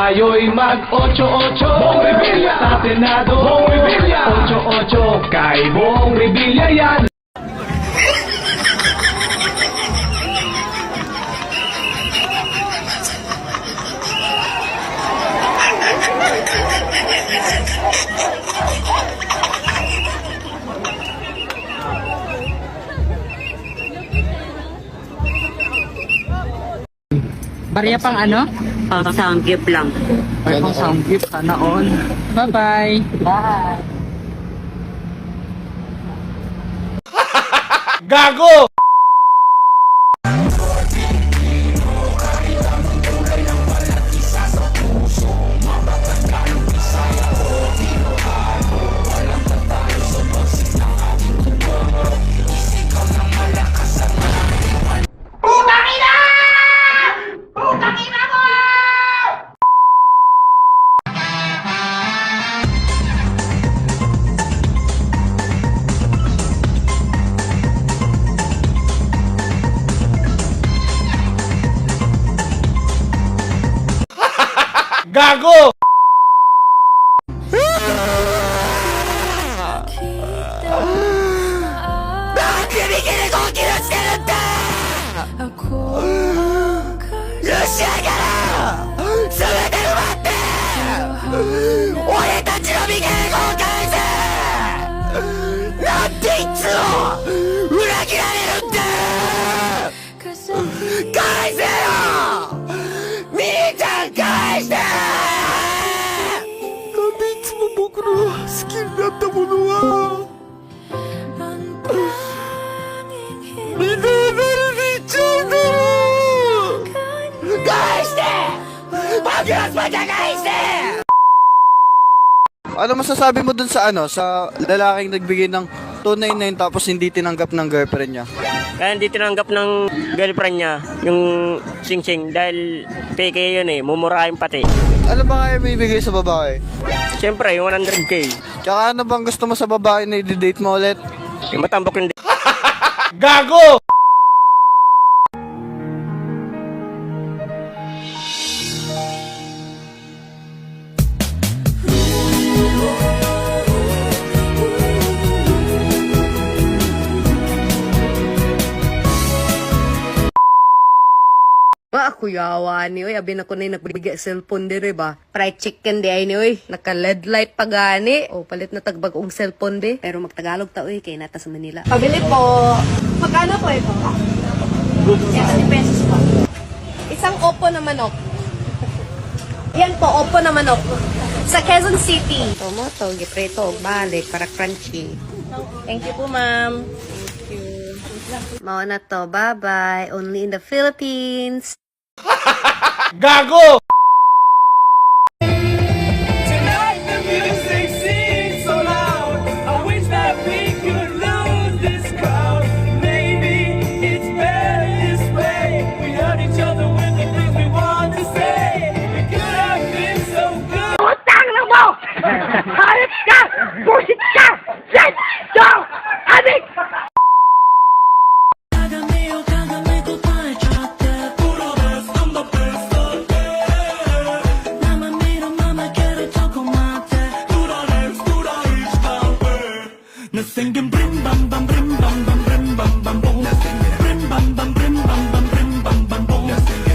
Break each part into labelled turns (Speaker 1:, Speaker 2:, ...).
Speaker 1: tayo'y mag-8-8 Bong Revilla sa Senado Bong Revilla 8-8 kay Bong Revilla yan.
Speaker 2: Barya pang ano?
Speaker 3: Sound gift lang.
Speaker 2: Barya pang sound gift. Sana all. Bye-bye. Bye.
Speaker 4: Gago! Gago! Bakit kinikilig ko kilos ka lang ta? Lucia ka na! Sunod na lumate!俺たちの未来を返せ！なんていつも裏切られるんだ！返せよ！兄ちゃん返して！なんでいつも僕の好きになったものはみんな離れていっちゃうんだろう！返して！僕のスパチャ返して！Ano masasabi mo dun sa sa lalaking nagbigay ng 299 tapos hindi tinanggap ng girlfriend niya?
Speaker 3: Kaya hindi tinanggap ng girlfriend niya yung sing-sing dahil peke yun mumurahin pati.
Speaker 4: Ano ba kaya may ibigay sa babae?
Speaker 3: Siyempre, yung 100k.
Speaker 4: Tsaka ano bang gusto mo sa babae na i-date mo ulit?
Speaker 3: Yung matambok yung
Speaker 4: Gago!
Speaker 5: Ako yawa ni oy, abi na ko na nagbigay cellphone dire ba. Fried chicken di ay ni oy, naka LED light pa gani. O palit na tagbagong cellphone di. Pero magtagalog ta oy kay nata sa Manila. Pabili po. Magkano po ito? 70 pesos po. Isang Oppo na manok. Yan po, Oppo na manok. Sa Quezon City. Tomato, giprito, balik para crunchy. Thank you po, ma'am. Thank you. Mao na to, bye-bye. Only in the Philippines.
Speaker 4: Gago!
Speaker 1: Tonight the music seems so loud I wish that we could lose this crowd Maybe it's better this way We hurt each other with the things we want to say It could have been so good Utang na mo! Halit ka! Bullshit ka! Shit! Go! Adik!
Speaker 6: Singing brim bam bam brim bam bam brim bam bam boom. Brim bam bam brim bam bam brim bam bam boom.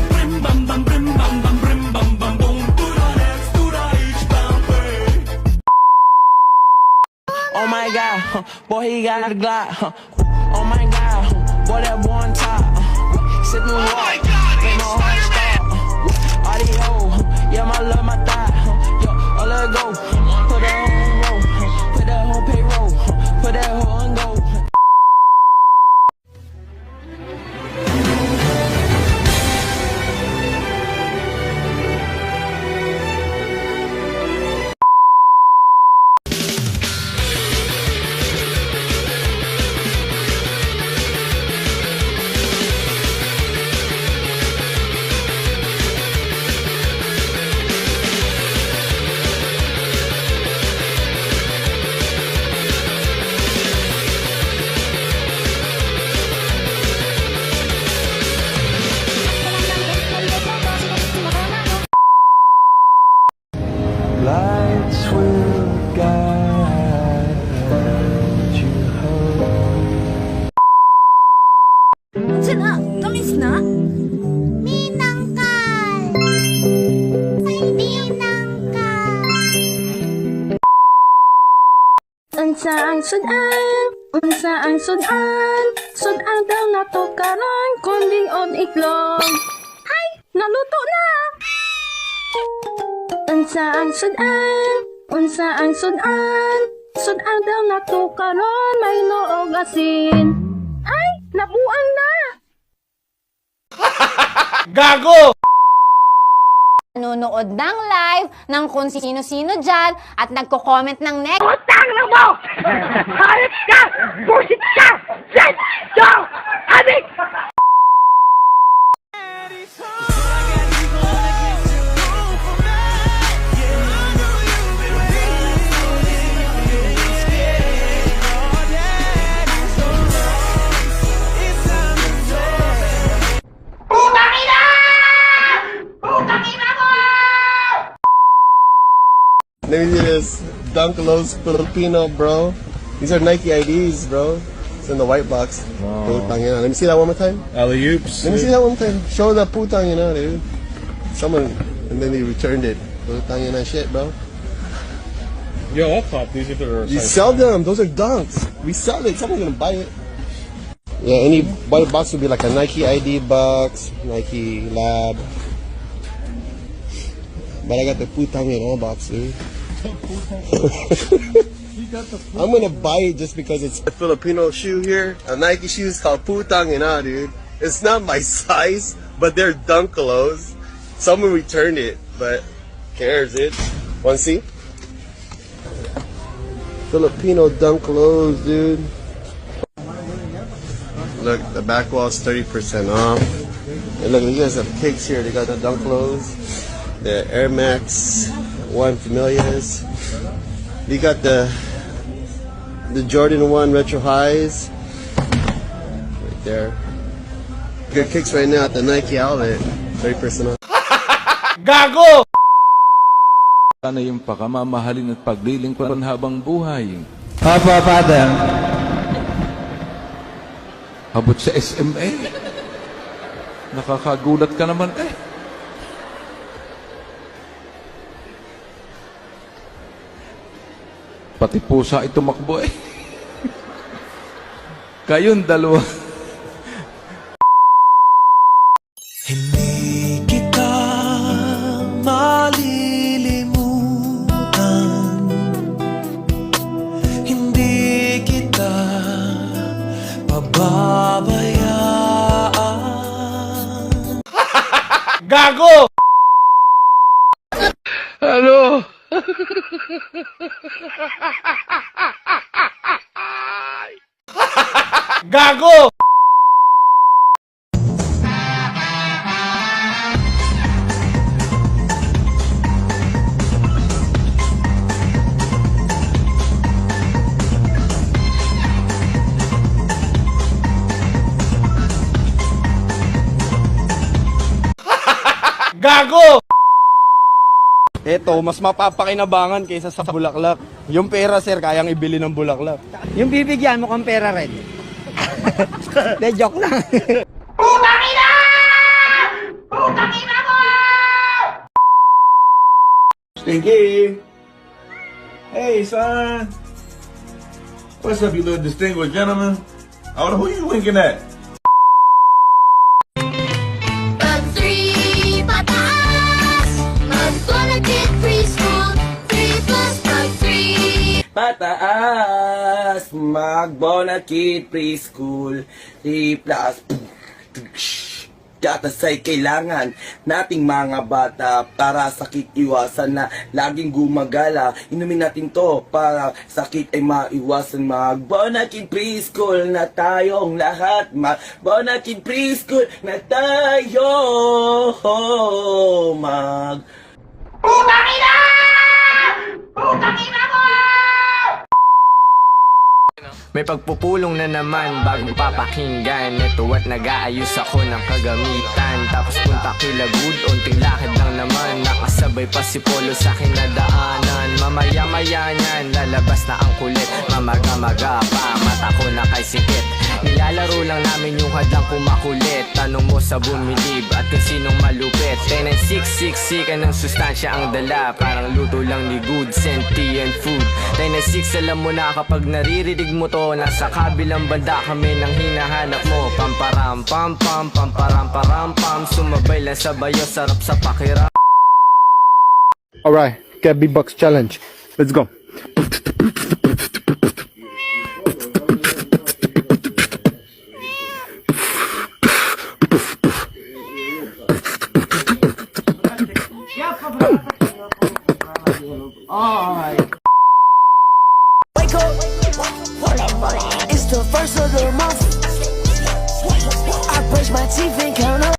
Speaker 6: Brim bam bam brim bam bam brim bam bam boom. To the left, to the east bound way. Oh my God, boy he got a Glock. Oh my God, boy that boy on top. Sipping water, make my heart stop. Audio, yeah my love my thigh. Yo, I let it go. Put that on roll, put that on payroll. Put that hoe on go.
Speaker 7: Unsa ang sudan? Unsa ang sudan? Sudan daw na to karon kundi on itlog. Ay, naluto na! Unsa ang sudan? Unsa ang sudan? Sudan daw na to karon may noog asin. Ay, nabuang na!
Speaker 4: Gago!
Speaker 8: Nanonood ng live ng kung sino-sino dyan at nagko-comment ng next.
Speaker 4: Putang na mo! Hayop ka! Bullshit ka! Shit! Go! Adik!
Speaker 9: Let me see this Dunkalos Filipino, bro. These are Nike IDs, bro. It's in the white box. Putang ina. Let me see that one more time.
Speaker 10: Alley-oops.
Speaker 9: Let me see that one more time. Show the putang ina, dude. Someone, and then they returned it. Putang ina shit, bro.
Speaker 10: Yo, I'll pop these if they're
Speaker 9: You sell them. Those are dunks. We sell it. Someone's gonna buy it. Yeah, any white box would be like a Nike ID box, Nike Lab. But I got the putang ina box, dude. I'm gonna buy it just because it's a Filipino shoe here. A Nike shoe is called putang ina, dude. It's not my size, but they're Dunkalos. Someone returned it, but cares it? Wanna see? Filipino Dunkalos, dude. Look, the back wall is 30% off. And look, you guys have kicks here. They got the Dunkalos, the Air Max 1 Familias. We got the Jordan 1 Retro Highs right there. Good kicks right now at the Nike outlet. 30% off.
Speaker 4: Gago!
Speaker 11: Sana yung pakamamahalin at paglilingkuran habang buhay.
Speaker 2: Opo, Father.
Speaker 11: Abot sa SMA. Nakakagulat ka naman eh. Pati pusa ay tumakbo eh. Kayong dalawa.
Speaker 6: Hindi kita malilimutan. Hindi kita pababayaan.
Speaker 4: Gago!
Speaker 11: Ano?
Speaker 4: Gago! Gago!
Speaker 12: Eto, mas mapapakinabangan kaysa sa bulaklak. Yung pera, sir, kayang ibili ng bulaklak.
Speaker 2: Yung bibigyan mo kang pera rin. De, joke lang.
Speaker 4: Putang ina! Putang ina mo!
Speaker 10: Stinky! Hey, son! What's up, you little distinguished gentleman? Oh, who you winking at?
Speaker 7: Pag 3 pataas, mag-Bonakid Preschool. 3 plus pag 3.
Speaker 3: Pataas, mag-Bonakid Preschool, 3 plus. Gatas ay kailangan nating mga bata para sakit iwasan na laging gumagala. Inumin natin to para sakit ay maiwasan. Mag-Bonakid Preschool na tayong lahat. Mag-Bonakid Preschool na tayo.
Speaker 4: Putang ina! Putang ina mo!
Speaker 1: May pagpupulong na naman bagong papakinggan. Ito at nag-aayos ako ng kagamitan. Tapos punta kila good, unting lakad lang naman. Nakasabay pa si Polo sa akin na daanan. Mamaya-maya niyan, lalabas na ang kulit. Mamaga-maga pa, mata ko na kay sikit.
Speaker 6: Nilalaro lang namin yung hadlang kumakulit. Tanong mo sa bumilib at kung sinong malupit. 99666 ka ng sustansya ang dala. Parang luto lang ni good sentient food. 996 alam mo na kapag naririnig mo to. Nasa kabilang banda kami nang hinahanap mo. Pamparam pam pam pamparam param pam. Sumabay lang sa bayo, sarap sa pakiram.
Speaker 12: Alright, Gabby Bucks challenge. Let's go.
Speaker 6: Wake up, it's the first of the month. I brush my teeth and count up.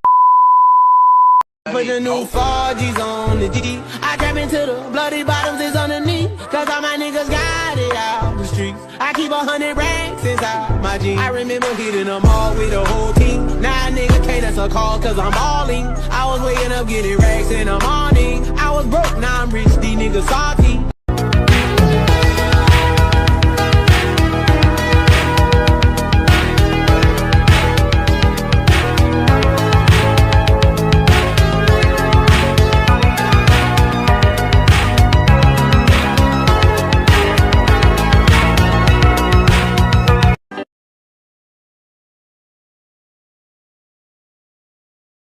Speaker 6: Put the new 4G's on the GD. I grab into the bloody bottoms is underneath. Cause all my niggas got it out the streets. I keep 100 racks inside my jeans. I remember hitting them all with the whole team. Now a nigga can't answer call cause I'm balling. I was waking up getting racks in the morning. I was broke, now I'm rich, these niggas salty.